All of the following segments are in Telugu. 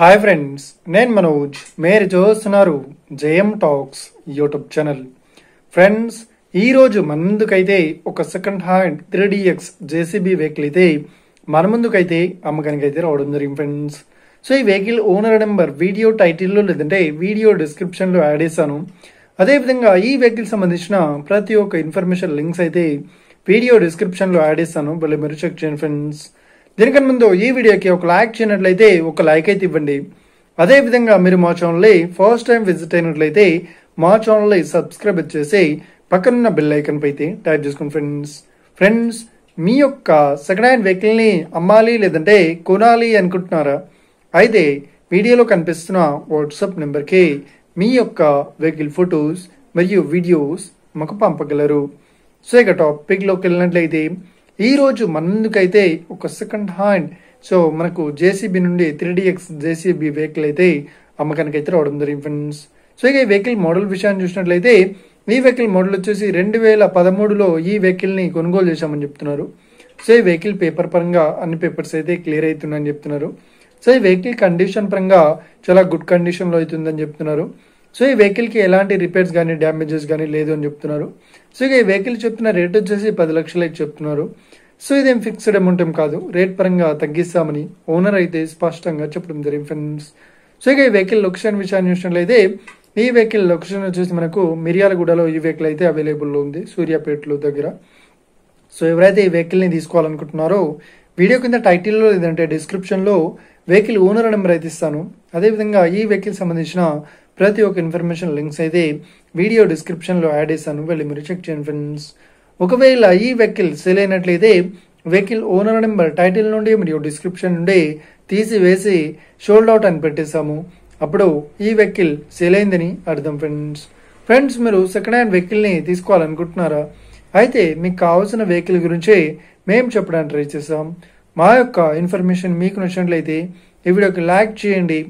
హాయ్ ఫ్రెండ్స్, నేను మనోజ్. మీరు చూస్తున్నారు JM talks YouTube channel. Friends, ఈరోజు మన ముందుకైతే ఒక second hand 3DX JCB vehicle అయితే మన ముందుకైతే అమ్మకానికి అయితే రావడం జరిగింది ఫ్రెండ్స్. సో ఈ వెహికల్ ఓనర్ నెంబర్ వీడియో టైటిల్లో లేదంటే వీడియో డిస్క్రిప్షన్లో యాడ్ చేశాను. అదేవిధంగా ఈ వెహికల్ సంబంధించిన ప్రతి ఒక్క ఇన్ఫర్మేషన్ లింక్స్ అయితే వీడియో డిస్క్రిప్షన్లో యాడ్ చేస్తాను. భలే మీరు చెక్ చేయండి ఫ్రెండ్స్. దీనికన్నా ముందు ఈ వీడియోకి ఒక లైక్ చేయనట్లయితే ఒక లైక్ అయితే ఇవ్వండి. అదేవిధంగా మీరు మా ఛానల్ని ఫస్ట్ టైం విజిట్ అయినట్లయితే మా ఛానల్ని సబ్స్క్రైబ్ చేసి పక్కనున్న బెల్ ఐకన్ పై అయితే ట్యాప్ చేసుకోండి ఫ్రెండ్స్. మీ యొక్క సెకండ్ హ్యాండ్ వెహికల్ని అమ్మాలి లేదంటే కొనాలి అనుకుంటున్నారా? అయితే వీడియోలో కనిపిస్తున్న వాట్సాప్ నెంబర్కి మీ యొక్క వెహికల్ ఫొటోస్ మరియు వీడియోస్ మాకు పంపగలరు. సో ఇక టాపిక్లోకి వెళ్ళినట్లయితే ఈ రోజు మన ముందుకైతే ఒక సెకండ్ హ్యాండ్ మనకు జేసీబీ నుండి 3DX జేసీబీ వెహికల్ అయితే అమ్మకానికి అయితే రావడం జరిగింది ఫ్రెండ్స్. సో ఇక ఈ వెహికల్ మోడల్ విషయాన్ని చూసినట్లయితే ఈ వెహికల్ మోడల్ వచ్చేసి 2013లో ఈ వెహికల్ని కొనుగోలు చేశామని చెప్తున్నారు. సో ఈ వెహికల్ పేపర్ పరంగా అన్ని పేపర్స్ అయితే క్లియర్ అవుతున్నాయని చెప్తున్నారు. సో ఈ వెహికల్ కండిషన్ పరంగా చాలా గుడ్ కండిషన్లో అవుతుందని చెప్తున్నారు. సో ఈ వెహికల్కి ఎలాంటి రిపేర్స్ కానీ డ్యామేజెస్ కానీ లేదు అని చెప్తున్నారు. సో ఇక ఈ వెహికల్ చెప్తున్న రేట్ వచ్చేసి 10 లక్షలు అయితే చెప్తున్నారు. సో ఇదేం ఫిక్స్డ్ అమౌంట్ ఏం కాదు, రేట్ పరంగా తగ్గిస్తామని ఓనర్ అయితే స్పష్టంగా చెప్పడం జరిగింది ఫ్రెండ్స్. సో ఇక ఈ వెహికల్ లొకేషన్ విషయాన్ని చూసినట్లయితే ఈ వెహికల్ లొకేషన్ వచ్చేసి మనకు మిర్యాలగూడలో ఈ వెహికల్ అయితే అవైలబుల్లో ఉంది, సూర్యాపేటలో దగ్గర. సో ఎవరైతే ఈ వెహికల్ని తీసుకోవాలనుకుంటున్నారో వీడియో కింద టైటిల్లో లేదంటే డిస్క్రిప్షన్లో వెహికల్ ఓనర్ నెంబర్ అయితే ఇస్తాను. అదేవిధంగా ఈ వెహికల్ సంబంధించిన ప్రతి ఒక్క ఇన్ఫర్మేషన్ లింక్స్ అయితే వీడియో డిస్క్రిప్షన్లో యాడ్ చేశాను, వెళ్ళి మీరు చెక్ చేయండి ఫ్రెండ్స్. ఒకవేళ ఈ వెహికల్ సేల్ అయినట్లయితే వెహికల్ ఓనర్ నెంబర్ టైటిల్ నుండి మరియు డిస్క్రిప్షన్ నుండి తీసివేసి షోల్డ్ అవుట్ అని పెట్టేశాము. అప్పుడు ఈ వెహికల్ సేల్ అయిందని అర్థం ఫ్రెండ్స్. మీరు సెకండ్ హ్యాండ్ వెహికల్ని తీసుకోవాలనుకుంటున్నారా? అయితే మీకు కావాల్సిన వెహికల్ గురించి మేము చెప్పడానికి ట్రై చేస్తాం. మా యొక్క ఇన్ఫర్మేషన్ మీకు నచ్చినట్లయితే ఈ వీడియోకి లైక్ చేయండి,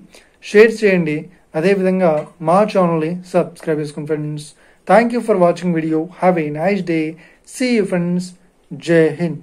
షేర్ చేయండి, అదేవిధంగా మా ఛానల్ని సబ్స్క్రైబ్ చేసుకోండి friends. Thank you for watching video. Have a nice day. See you friends. Jai Hind.